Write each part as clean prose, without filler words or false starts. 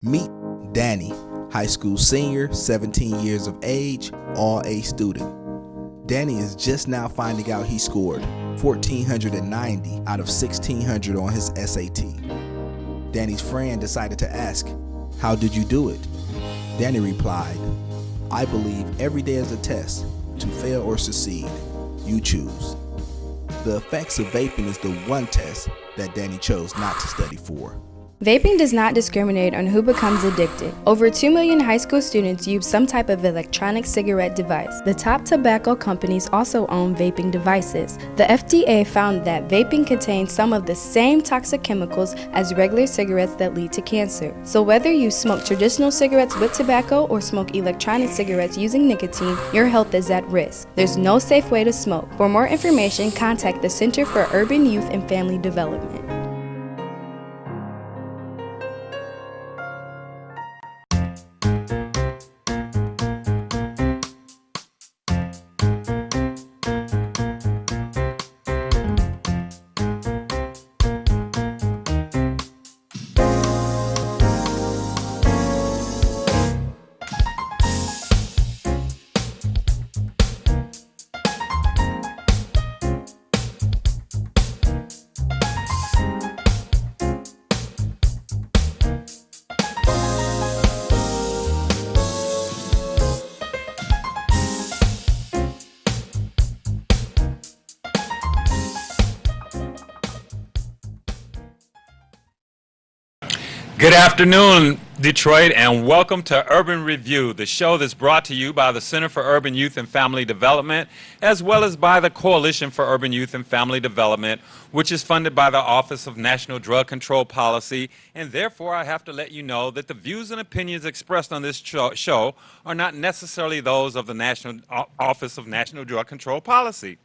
Meet Danny, high school senior, 17 years of age, all A student. Danny is just now finding out he scored 1,490 out of 1,600 on his SAT. Danny's friend decided to ask, "How did you do it?" Danny replied, "I believe every day is a test. To fail or succeed, you choose." The effects of vaping is the one test that Danny chose not to study for. Vaping does not discriminate on who becomes addicted. Over 2 million high school students use some type of electronic cigarette device. The top tobacco companies also own vaping devices. The FDA found that vaping contains some of the same toxic chemicals as regular cigarettes that lead to cancer. So whether you smoke traditional cigarettes with tobacco or smoke electronic cigarettes using nicotine, your health is at risk. There's no safe way to smoke. For more information, contact the Center for Urban Youth and Family Development. Good afternoon, Detroit, and welcome to Urban Review, the show that's brought to you by the Center for Urban Youth and Family Development, as well as by the Coalition for Urban Youth and Family Development, which is funded by the Office of National Drug Control Policy. And therefore, I have to let you know that the views and opinions expressed on this show are not necessarily those of the National Office of National Drug Control Policy.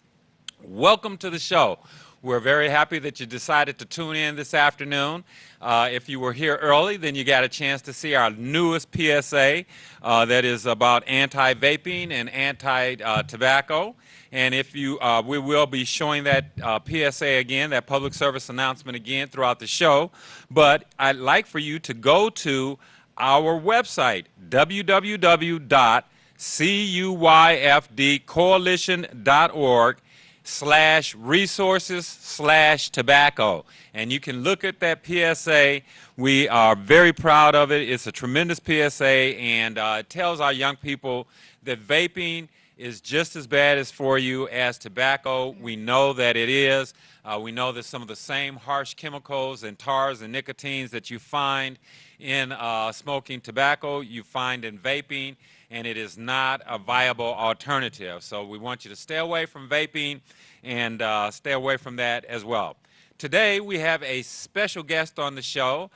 Welcome to the show. We're very happy that you decided to tune in this afternoon. If you were here early, then you got a chance to see our newest PSA that is about anti-vaping and anti-tobacco. And if you, we will be showing that PSA again, that public service announcement again throughout the show. But I'd like for you to go to our website, www.cuyfdcoalition.org/resources/tobacco, and you can look at that PSA. We are very proud of it. It's a tremendous PSA, and it tells our young people that vaping is just as bad as for you as tobacco. We know that it is. We know that some of the same harsh chemicals and tars and nicotines that you find in smoking tobacco, you find in vaping, and it is not a viable alternative. So we want you to stay away from vaping and stay away from that as well. Today we have a special guest on the show,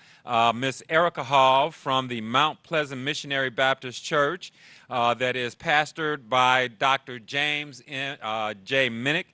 Miss Erica Hall from the Mount Pleasant Missionary Baptist Church that is pastored by Dr. James J. Minnick,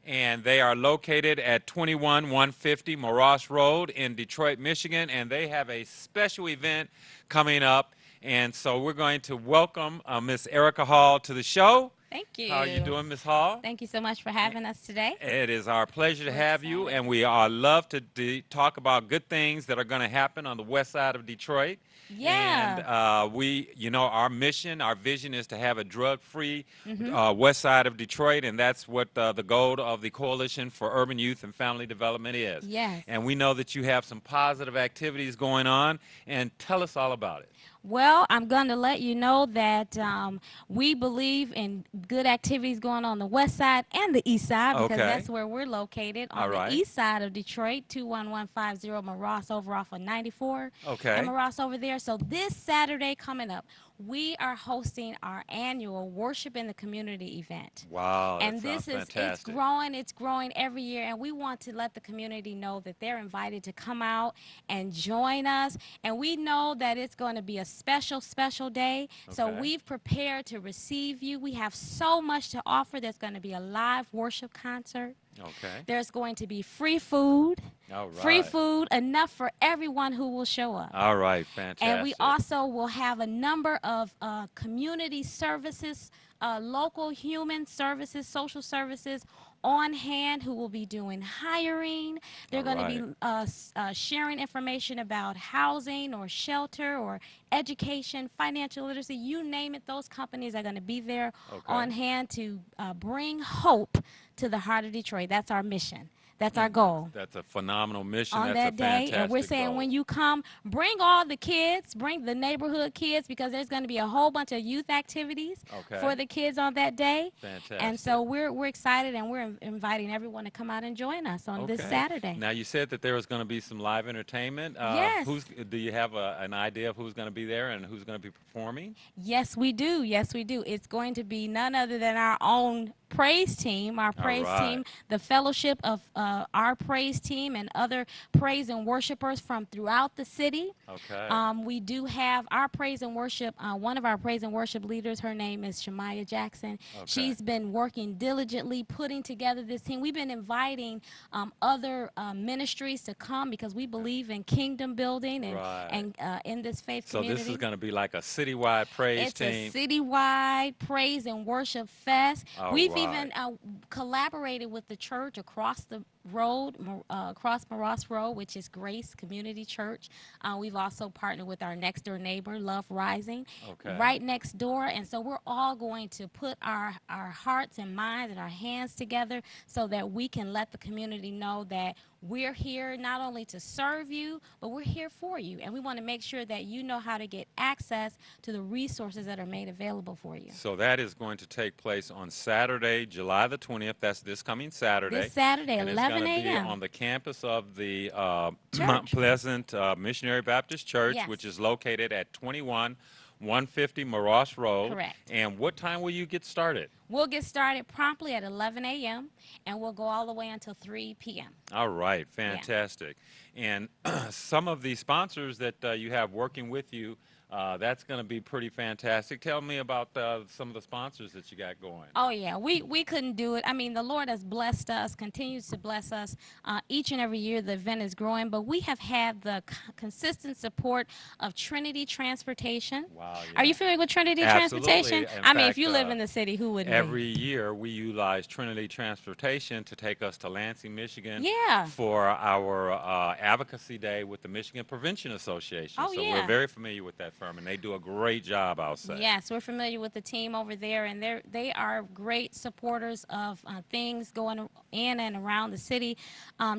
and they are located at 21150 Moross Road in Detroit, Michigan, and they have a special event coming up. And so we're going to welcome Miss Erica Hall to the show. Thank you. How are you doing, Miss Hall? Thank you so much for having us today. It is our pleasure to have you, and we love to talk about good things that are going to happen on the west side of Detroit. Yeah. And we, you know, our mission, our vision is to have a drug-free west side of Detroit, and that's what the goal of the Coalition for Urban Youth and Family Development is. Yes. And we know that you have some positive activities going on, and tell us all about it. Well, I'm going to let you know that we believe in good activities going on the west side and the east side, because that's where we're located, on the east side of Detroit, 21150 Moross, over off of 94. Okay. And Moross over there. So this Saturday coming up, we are hosting our annual Worship in the Community event. Wow, and that this is fantastic. it's growing every year, and we want to let the community know that they're invited to come out and join us. And we know that it's going to be a special day. So we've prepared to receive you. We have so much to offer. There's going to be a live worship concert. Okay. There's going to be free food. All right. Free food, enough for everyone who will show up. All right, fantastic. And we also will have a number of community services, local human services, social services on hand who will be doing hiring. They're All going to be right. sharing information about housing or shelter or education, financial literacy, you name it. Those companies are going to be there Okay. on hand to bring hope to the heart of Detroit. That's our mission. That's our And goal that's a phenomenal mission. on That's a that day. And we're fantastic saying goal. when you come, bring all the kids, bring the neighborhood kids, because there's going to be a whole bunch of youth activities Okay. for the kids on that day. And Fantastic. so we're excited, and we're inviting everyone to come out and join us on this Okay. Saturday. Now you said that there was going to be some live entertainment. Yes. Do you have an idea of who's going to be there and who's going to be performing? Yes, we do. Yes, we do. It's going to be none other than our own praise team, All right. the fellowship of our praise team and other praise and worshipers from throughout the city. Okay. We do have our praise and worship, one of our praise and worship leaders, her name is Shemaiah Jackson. Okay. She's been working diligently putting together this team. We've been inviting other ministries to come because we believe in kingdom building and, Right. in this faith So community. this is going to be like a citywide praise It's team. a citywide praise and worship fest. All We've right. even collaborated with the church across the road, across Moross Road, which is Grace Community Church. We've also partnered with our next door neighbor, Love Rising, Okay. right next door. And so we're all going to put our hearts and minds and our hands together so that we can let the community know that we're here not only to serve you, but we're here for you. And we want to make sure that you know how to get access to the resources that are made available for you. So that is going to take place on Saturday, July the 20th. That's this coming Saturday. This Saturday, And 11 it's going to be a.m. on the campus of the Church. Mount Pleasant Missionary Baptist Church, Yes. which is located at 150 Moross Road. Correct. And what time will you get started? We'll get started promptly at 11 a.m. and we'll go all the way until 3 p.m. All right, fantastic. And some of the sponsors that you have working with you, that's going to be pretty fantastic. Tell me about some of the sponsors that you got going. Oh, yeah, we couldn't do it. I mean, the Lord has blessed us, continues to bless us. Each and every year the event is growing, but we have had the consistent support of Trinity Transportation. Wow. Are you familiar with Trinity Absolutely. Transportation? In I mean, if fact, you live in the city, who wouldn't be? Every year we utilize Trinity Transportation to take us to Lansing, Michigan Yeah. for our advocacy day with the Michigan Prevention Association. Oh, so yeah. we're very familiar with that firm, and they do a great job, I'll say. Yes, we're familiar with the team over there, and they are great supporters of things going in and around the city.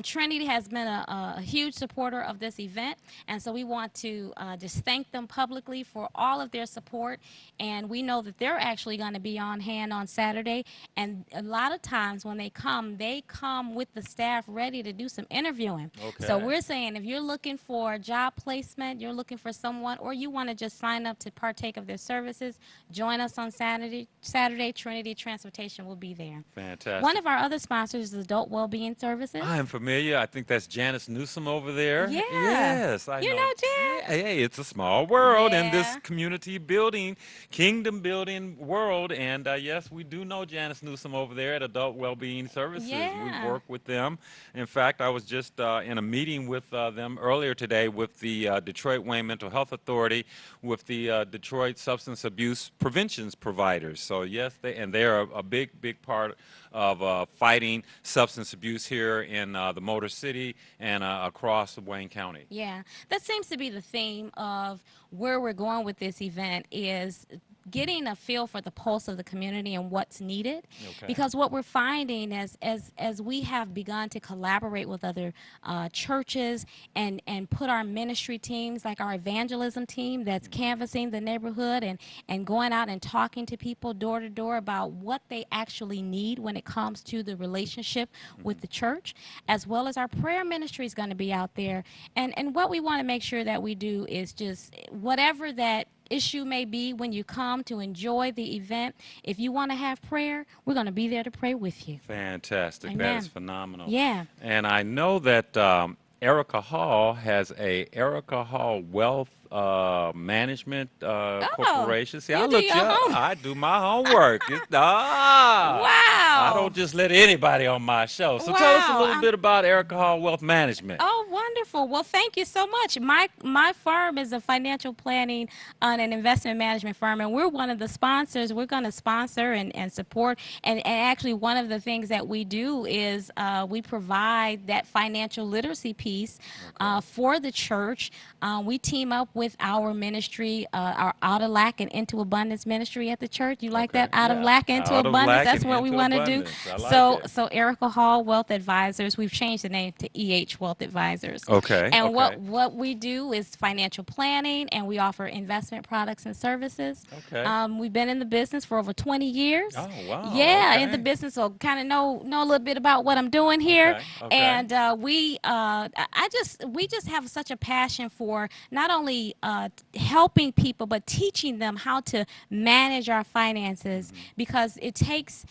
Trinity has been a huge supporter of this event, and so we want to just thank them publicly for all of their support. And we know that they're actually going to be on hand on Saturday, and a lot of times when they come with the staff ready to do some interviewing. So Okay. we're saying if you're looking for job placement, you're looking for someone, or you want to just sign up to partake of their services, join us on Saturday. Trinity Transportation will be there. Fantastic. One of our other sponsors is Adult Wellbeing Services. I am familiar. I think that's Janice Newsom over there. Yeah. Yes, I You know Jan? Hey, it's a small world in this Yeah. community building, kingdom building world. And yes, we do know Janice Newsom over there at Adult Wellbeing Services. Yeah. We work with them. In fact, I was just in a meeting with them earlier today with the Detroit Wayne Mental Health Authority, with the Detroit Substance Abuse Prevention Providers. So yes, they're a big part of fighting substance abuse here in the Motor City and across Wayne County. Yeah, that seems to be the theme of where we're going with this event is getting a feel for the pulse of the community and what's needed. Okay. Because what we're finding as we have begun to collaborate with other churches and put our ministry teams, like our evangelism team that's canvassing the neighborhood and going out and talking to people door to door about what they actually need when it comes to the relationship with the church, as well as our prayer ministry is going to be out there. And what we want to make sure that we do is just whatever that issue may be when you come to enjoy the event, if you want to have prayer, we're going to be there to pray with you. Fantastic. That Amen. is phenomenal. Yeah. And I know that Erica Hall has a Erica Hall Wealth Management Oh, Corporation. See, I you do looked your you up. homework. I do my homework. I Wow. don't just let anybody on my show. So tell us a Wow. little bit about Erica Hall Wealth Management. Oh, wonderful. Well, thank you so much. My firm is a financial planning and investment management firm, and we're one of the sponsors. We're going to sponsor and support. And actually, one of the things that we do is we provide that financial literacy piece for the church. We team up with our ministry, our Out of Lack and Into Abundance ministry at the church. You like Okay. that? Out of Yeah. Lack into Out of Abundance. lack That's and what we into want to do. abundance. I like So, it. so Erica Hall Wealth Advisors. We've changed the name to EH Wealth Advisors. Okay. And Okay. what we do is financial planning, and we offer investment products and services. Okay. We've been in the business for over 20 years. Oh, wow. Yeah, in the Okay. business, so kind of know a little bit about what I'm doing here. Okay. Okay. And we just have such a passion for not only helping people, but teaching them how to manage our finances, because it takes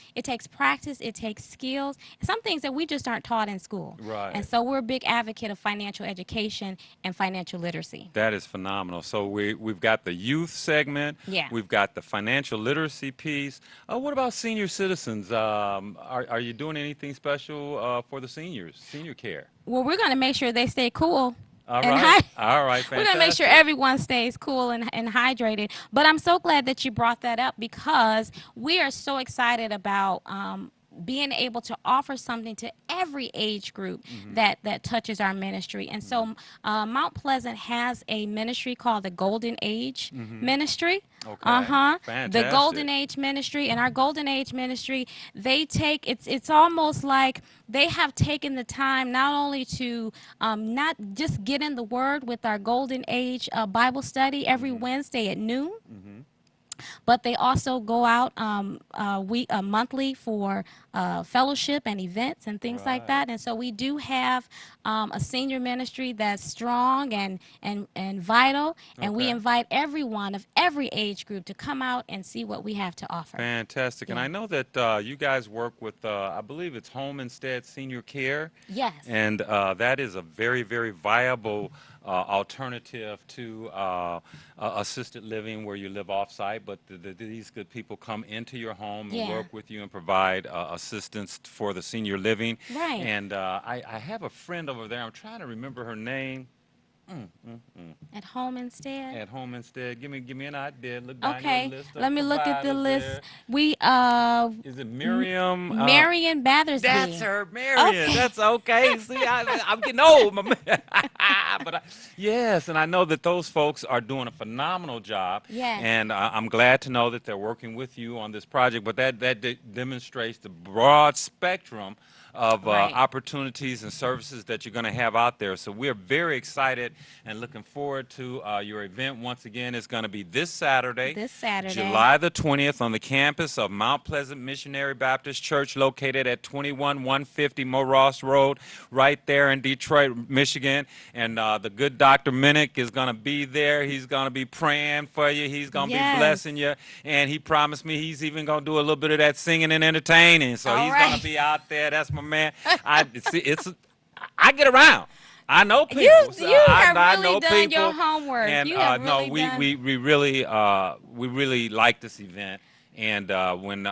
practice, it takes skills, some things that we just aren't taught in school. Right. And so we're a big advocate of financial education and financial literacy. That is phenomenal. So we've got the youth segment. Yeah. We've got the financial literacy piece. What about senior citizens? Are you doing anything special for the seniors, senior care? Well, we're going to make sure they stay cool. All and right. All right. We're going to make sure Fantastic. everyone stays cool and hydrated. But I'm so glad that you brought that up, because we are so excited about being able to offer something to every age group that touches our ministry. And so Mount Pleasant has a ministry called the Golden Age Ministry. Okay. The Fantastic. Golden Age Ministry. And our Golden Age Ministry, they take, it's almost like they have taken the time not only to not just get in the Word with our Golden Age Bible study every Wednesday at noon, but they also go out monthly for fellowship and events and things like that. And so we do have a senior ministry that's strong and vital, and we Okay. invite everyone of every age group to come out and see what we have to offer. Fantastic. And Yeah. I know that you guys work with, I believe it's Home Instead Senior Care. Yes. And that is a very, very viable alternative to assisted living where you live off-site, but these good people come into your home and Yeah. work with you and provide assistance for the senior living. Right. And I have a friend over there. I'm trying to remember her name. At home instead. At Home Instead. Give me an idea. Look down Okay, your list of let me look at the providers list. there. We Is it Miriam? Marion Bathersby. That's her, Marion. Okay. That's okay. See, I'm getting old, my man. But yes, and I know that those folks are doing a phenomenal job. Yes. And I'm glad to know that they're working with you on this project. But that demonstrates the broad spectrum of Right. opportunities and services that you're going to have out there. So we're very excited and looking forward to your event. Once again, it's going to be this Saturday. This Saturday. July the 20th on the campus of Mount Pleasant Missionary Baptist Church, located at 21150 Moross Road, right there in Detroit, Michigan. And the good Dr. Minnick is going to be there. He's going to be praying for you. He's going to Yes. be blessing you. And he promised me he's even going to do a little bit of that singing and entertaining. So All he's right. going to be out there. That's my man. I get around. I know people. You So have I really know done your people. homework. And You have no, really done- we really like this event. And when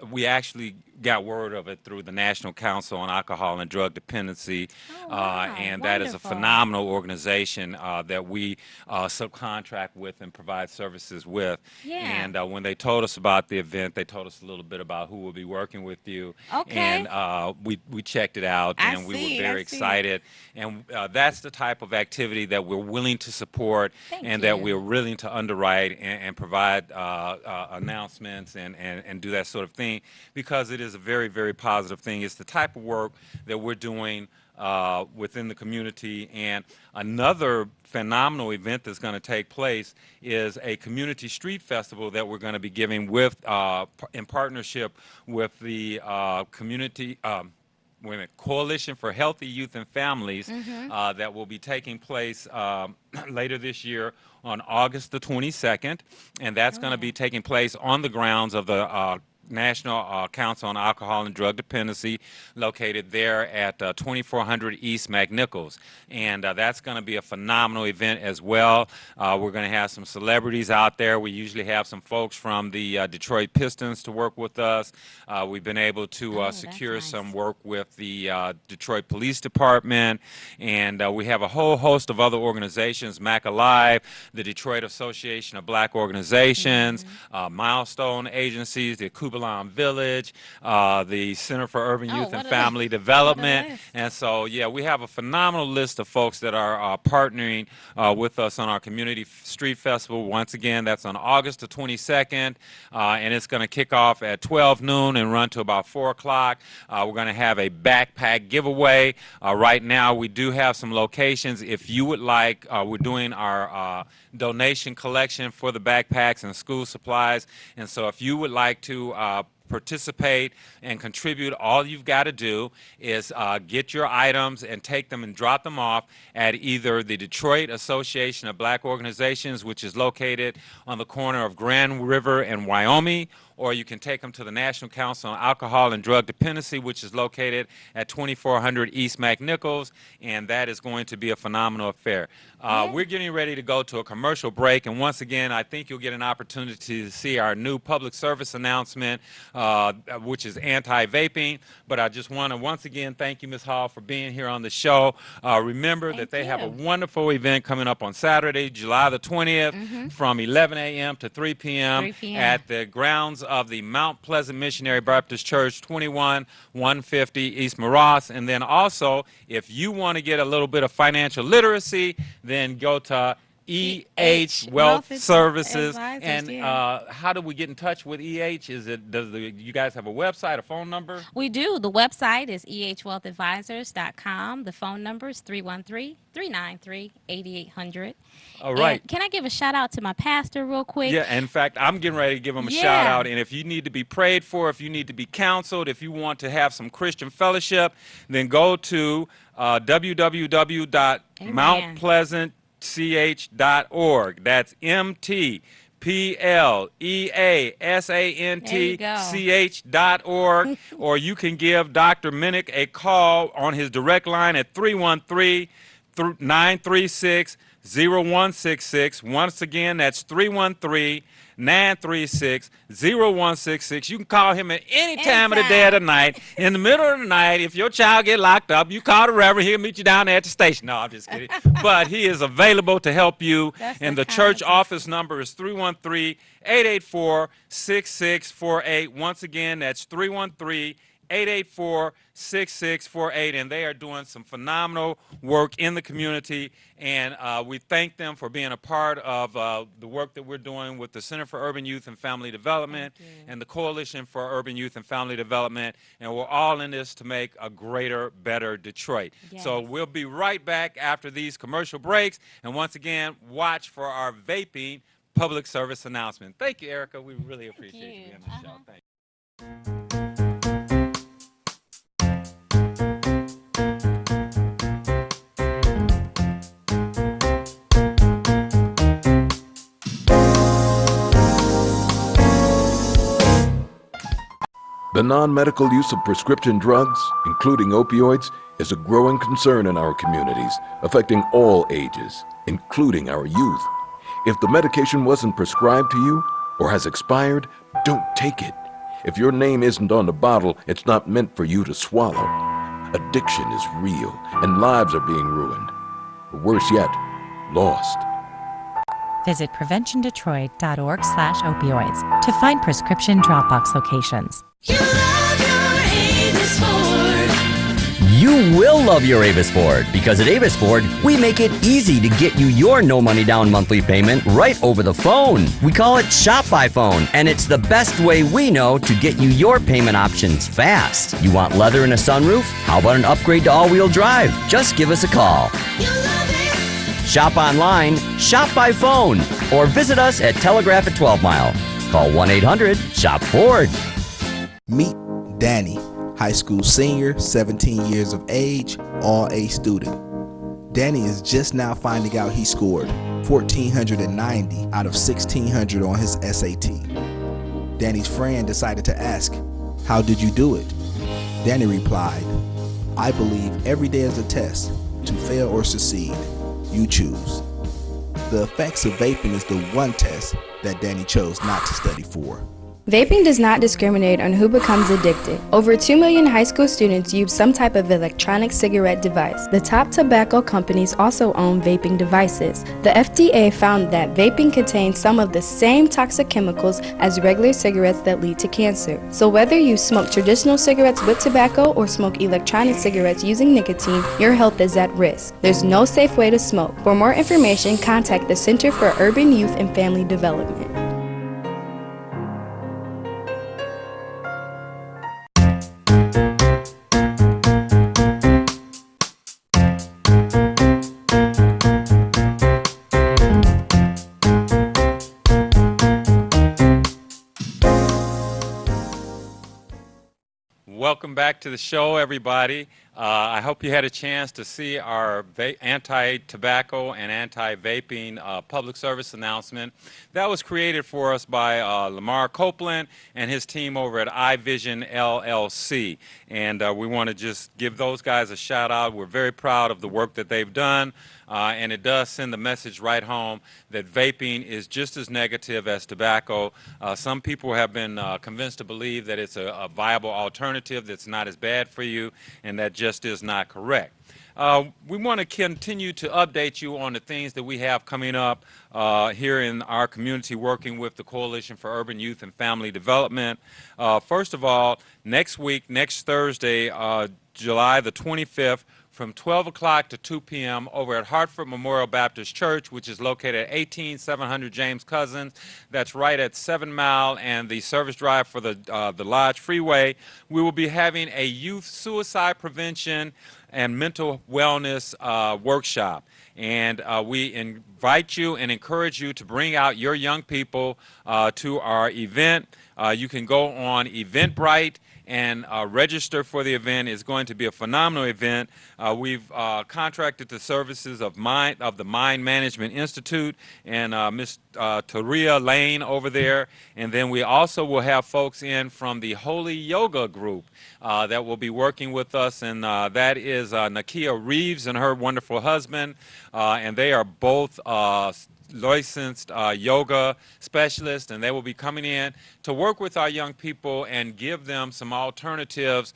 we actually got word of it through the National Council on Alcohol and Drug Dependency, Oh, wow. and that is a Wonderful. phenomenal organization that we subcontract with and provide services with. Yeah. And when they told us about the event, they told us a little bit about who will be working with you. Okay. And we checked it out, I and we see, were very I see. excited. And that's the type of activity that we're willing to support, Thank and that you. we're willing to underwrite and provide announcements and do that sort of thing, because it is a very, very positive thing. It's the type of work that we're doing within the community. And another phenomenal event that's going to take place is a community street festival that we're going to be giving with in partnership with the community Coalition for Healthy Youth and Families, that will be taking place later this year on August the 22nd, and that's going to be taking place on the grounds of the National Council on Alcohol and Drug Dependency, located there at 2400 East McNichols. And that's going to be a phenomenal event as well. We're going to have some celebrities out there. We usually have some folks from the Detroit Pistons to work with us. We've been able to secure nice. some work with the Detroit Police Department, and we have a whole host of other organizations, MAC Alive, the Detroit Association of Black Organizations, Milestone Agencies, the Kubalan Village, the Center for Urban Youth and Family Development. list. And so, yeah, we have a phenomenal list of folks that are partnering with us on our Community Street Festival. Once again, that's on August the 22nd, and it's going to kick off at 12 noon and run to about 4 o'clock. We're going to have a backpack giveaway. Right now, we do have some locations. If you would like, we're doing our donation collection for the backpacks and school supplies. And so if you would like to participate and contribute, all you've got to do is get your items and take them and drop them off at either the Detroit Association of Black Organizations, which is located on the corner of Grand River and Wyoming, or you can take them to the National Council on Alcohol and Drug Dependency, which is located at 2400 East McNichols, and that is going to be a phenomenal affair. We're getting ready to go to a commercial break, and once again, I think you'll get an opportunity to see our new public service announcement, which is anti-vaping. But I just want to once again thank you, Ms. Hall, for being here on the show. Remember that they have a wonderful event coming up on Saturday, July the 20th, from 11 a.m. to 3 p.m. at the grounds of the Mount Pleasant Missionary Baptist Church, 21150 East Morass. And then also, if you want to get a little bit of financial literacy, then go to EH Wealth Services. And how do we get in touch with EH? You guys have a website, a phone number? We do. The website is ehwealthadvisors.com. The phone number is 313-393-8800. All right. And can I give a shout out to my pastor real quick? Yeah, in fact, I'm getting ready to give him a shout out. And if you need to be prayed for, if you need to be counseled, if you want to have some Christian fellowship, then go to www.mountpleasantch.org. That's MTPLEASANTCH.org. Or you can give Dr. Minnick a call on his direct line at 313-936-0166. Once again, that's 313-936-0166. You can call him at any time of the day or the night. In the middle of the night, if your child get locked up, you call the reverend, he'll meet you down there at the station. No, I'm just kidding. But he is available to help you. And the church office number is 313-884-6648. Once again, that's 313-884-6648, and they are doing some phenomenal work in the community, and we thank them for being a part of the work that we're doing with the Center for Urban Youth and Family Development and the Coalition for Urban Youth and Family Development, and we're all in this to make a greater, better Detroit. So we'll be right back after these commercial breaks, and once again, watch for our vaping public service announcement. Thank you, Erica. We really appreciate you being on the show. Thank you. The non-medical use of prescription drugs, including opioids, is a growing concern in our communities, affecting all ages, including our youth. If the medication wasn't prescribed to you or has expired, don't take it. If your name isn't on the bottle, it's not meant for you to swallow. Addiction is real, and lives are being ruined. Or worse yet, lost. Visit PreventionDetroit.org/opioids to find prescription Dropbox locations. You love your Avis Ford. You will love your Avis Ford, because at Avis Ford, we make it easy to get you your no money down monthly payment right over the phone. We call it Shop by Phone, and it's the best way we know to get you your payment options fast. You want leather and a sunroof? How about an upgrade to all-wheel drive? Just give us a call. You love it. Shop online, shop by phone, or visit us at Telegraph at 12 Mile. Call 1-800-SHOP-FORD. Meet Danny, high school senior, 17 years of age, all A student. Danny is just now finding out he scored 1,490 out of 1,600 on his SAT. Danny's friend decided to ask, "How did you do it?" Danny replied, "I believe every day is a test. To fail or succeed, you choose." The effects of vaping is the one test that Danny chose not to study for. Vaping does not discriminate on who becomes addicted. Over 2 million high school students use some type of electronic cigarette device. The top tobacco companies also own vaping devices. The FDA found that vaping contains some of the same toxic chemicals as regular cigarettes that lead to cancer. So whether you smoke traditional cigarettes with tobacco or smoke electronic cigarettes using nicotine, your health is at risk. There's no safe way to smoke. For more information, contact the Center for Urban Youth and Family Development. Welcome back to the show, everybody. I hope you had a chance to see our anti-tobacco and anti-vaping public service announcement. That was created for us by Lamar Copeland and his team over at iVision LLC. And we want to just give those guys a shout out. We're very proud of the work that they've done. And it does send the message right home that vaping is just as negative as tobacco. Some people have been convinced to believe that it's a viable alternative that's not as bad for you, and that just is not correct. We want to continue to update you on the things that we have coming up here in our community working with the Coalition for Urban Youth and Family Development. First of all, next week, next Thursday, July the 25th, from 12 o'clock to 2 p.m. over at Hartford Memorial Baptist Church, which is located at 18700 James Cousins. That's right at 7 Mile and the service drive for the Lodge Freeway. We will be having a youth suicide prevention and mental wellness workshop. And we invite you and encourage you to bring out your young people to our event. You can go on Eventbrite and register for the event. It's going to be a phenomenal event. We've contracted the services of the Mind Management Institute and Ms. Taria Lane over there. And then we also will have folks in from the Holy Yoga group that will be working with us, and that is Nakia Reeves and her wonderful husband, and they are both licensed yoga specialists, and they will be coming in to work with our young people and give them some alternatives,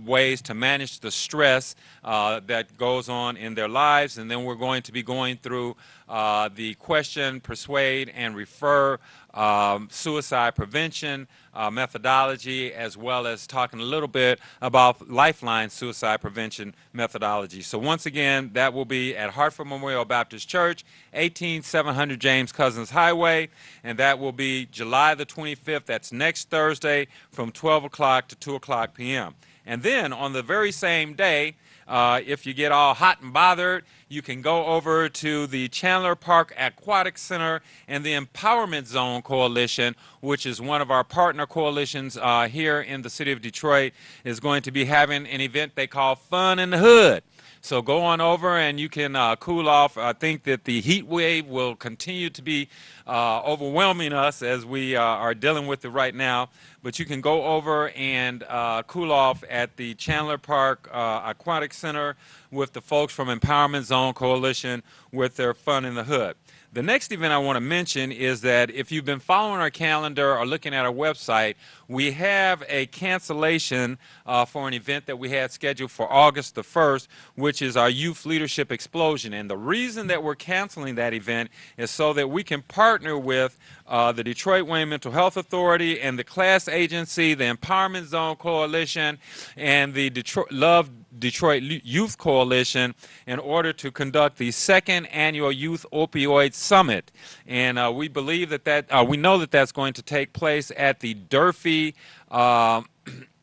ways to manage the stress that goes on in their lives. And then we're going to be going through the question, persuade, and refer suicide prevention methodology, as well as talking a little bit about Lifeline suicide prevention methodology. So once again, that will be at Hartford Memorial Baptist Church, 18700 James Cousins Highway, and that will be July the 25th. That's next Thursday from 12 o'clock to 2 o'clock p.m. And then on the very same day, if you get all hot and bothered, you can go over to the Chandler Park Aquatic Center and the Empowerment Zone Coalition, which is one of our partner coalitions here in the city of Detroit, is going to be having an event they call Fun in the Hood. So go on over and you can cool off. I think that the heat wave will continue to be overwhelming us as we are dealing with it right now. But you can go over and cool off at the Chandler Park Aquatic Center with the folks from Empowerment Zone Coalition with their Fun in the Hood. The next event I want to mention is that if you've been following our calendar or looking at our website, we have a cancellation for an event that we had scheduled for August the 1st, which is our Youth Leadership Explosion. And the reason that we're canceling that event is so that we can partner with the Detroit Wayne Mental Health Authority and the Class Agency, the Empowerment Zone Coalition, and the Love Detroit Youth Coalition in order to conduct the second annual Youth Opioid Summit. And we believe that we know that that's going to take place at the Durfee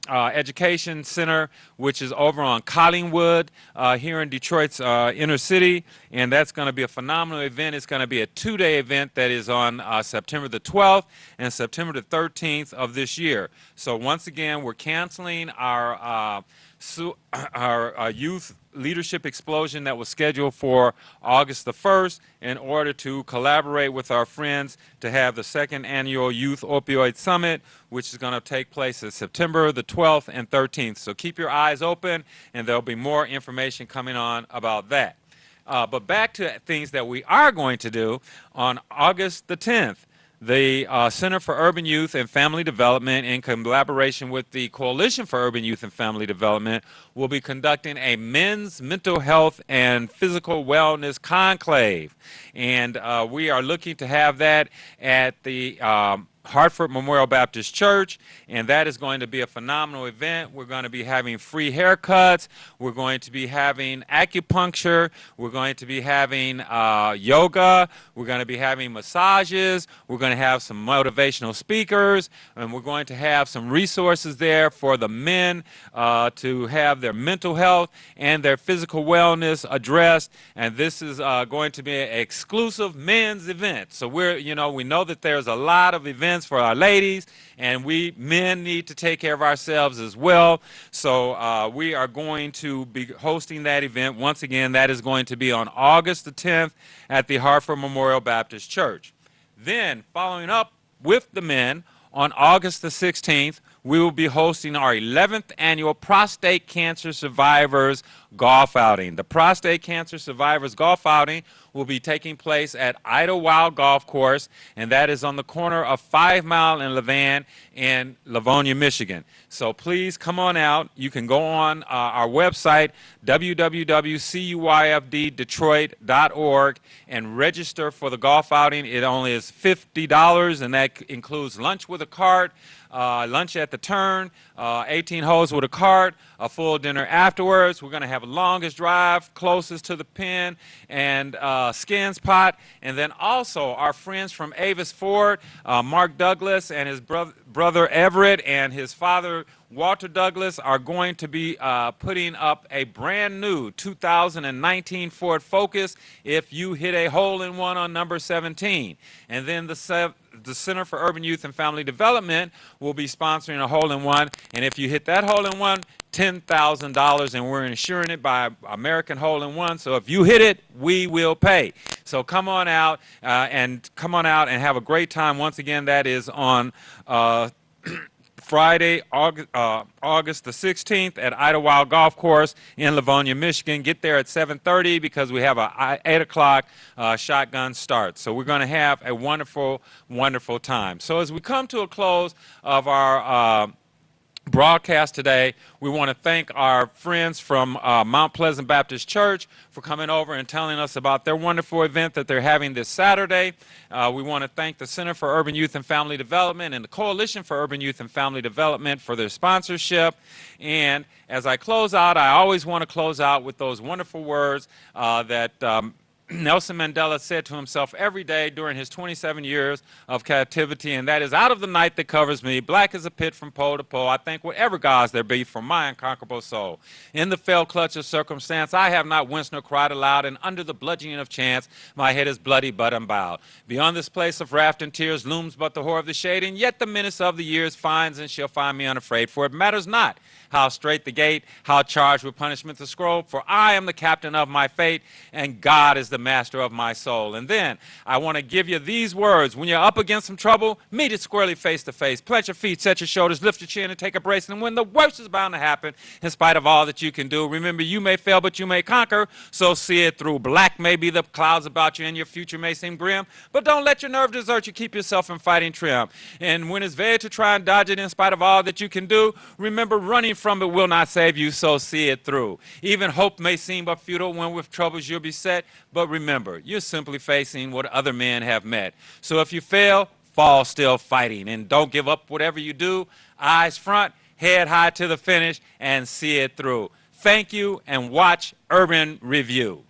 Education Center, which is over on Collingwood here in Detroit's inner city, and that's going to be a phenomenal event. It's going to be a two-day event that is on September the 12th and September the 13th of this year. So once again, we're canceling our our youth leadership explosion that was scheduled for August the 1st in order to collaborate with our friends to have the second annual Youth Opioid Summit, which is going to take place in September the 12th and 13th. So keep your eyes open, and there'll be more information coming on about that. But back to things that we are going to do on August the 10th. The Center for Urban Youth and Family Development, in collaboration with the Coalition for Urban Youth and Family Development, will be conducting a men's mental health and physical wellness conclave. And we are looking to have that at the Hartford Memorial Baptist Church, and that is going to be a phenomenal event. We're going to be having free haircuts. We're going to be having acupuncture. We're going to be having yoga. We're going to be having massages. We're going to have some motivational speakers, and we're going to have some resources there for the men to have their mental health and their physical wellness addressed. And this is going to be an exclusive men's event. So we know that there's a lot of events for our ladies, and we men need to take care of ourselves as well. So we are going to be hosting that event. Once again, that is going to be on August the 10th at the Hartford Memorial Baptist Church. Then, following up with the men, on August the 16th, we will be hosting our 11th annual Prostate Cancer Survivors Golf Outing. The Prostate Cancer Survivors Golf Outing will be taking place at Idlewild Golf Course, and that is on the corner of 5 Mile and Levan in Livonia, Michigan. So please come on out. You can go on our website, www.cuyfddetroit.org, and register for the golf outing. It only is $50, and that includes lunch with a cart, lunch at the turn, 18 holes with a cart, a full dinner afterwards. We're going to have a longest drive closest to the pin and skins pot. And then also our friends from Avis Ford, Mark Douglas and his brother Everett and his father Walter Douglas are going to be putting up a brand new 2019 Ford Focus if you hit a hole-in-one on number 17. And then the Center for Urban Youth and Family Development will be sponsoring a hole-in-one, and if you hit that hole-in-one, $10,000, and we're insuring it by American Hole-in-One. So if you hit it, we will pay. So come on out and have a great time. Once again, that is on Friday, August the 16th at Idlewild Golf Course in Livonia, Michigan. Get there at 7:30 because we have a 8 o'clock shotgun start. So we're going to have a wonderful, wonderful time. So as we come to a close of our broadcast today, we want to thank our friends from Mount Pleasant Baptist Church for coming over and telling us about their wonderful event that they're having this Saturday. We want to thank the Center for Urban Youth and Family Development and the Coalition for Urban Youth and Family Development for their sponsorship. And as I close out, I always want to close out with those wonderful words that Nelson Mandela said to himself every day during his 27 years of captivity, and that is, out of the night that covers me, black as a pit from pole to pole, I thank whatever gods there be for my unconquerable soul. In the fell clutch of circumstance, I have not winced nor cried aloud, and under the bludgeoning of chance, my head is bloody but unbowed. Beyond this place of wrath and tears looms but the horror of the shade, and yet the menace of the years finds and shall find me unafraid, for it matters not how straight the gate, how charged with punishment the scroll, for I am the captain of my fate, and God is the master of my soul. And then I want to give you these words. When you're up against some trouble, meet it squarely face to face. Plant your feet, set your shoulders, lift your chin, and take a brace. And when the worst is bound to happen, in spite of all that you can do, remember you may fail, but you may conquer, so see it through. Black may be the clouds about you, and your future may seem grim, but don't let your nerve desert you. Keep yourself in fighting trim. And when it's vain to try and dodge it in spite of all that you can do, remember running from it will not save you, so see it through. Even hope may seem but futile when with troubles you're beset, but remember, you're simply facing what other men have met. So if you fail, fall still fighting, and don't give up whatever you do. Eyes front, head high to the finish, and see it through. Thank you, and watch Urban Review.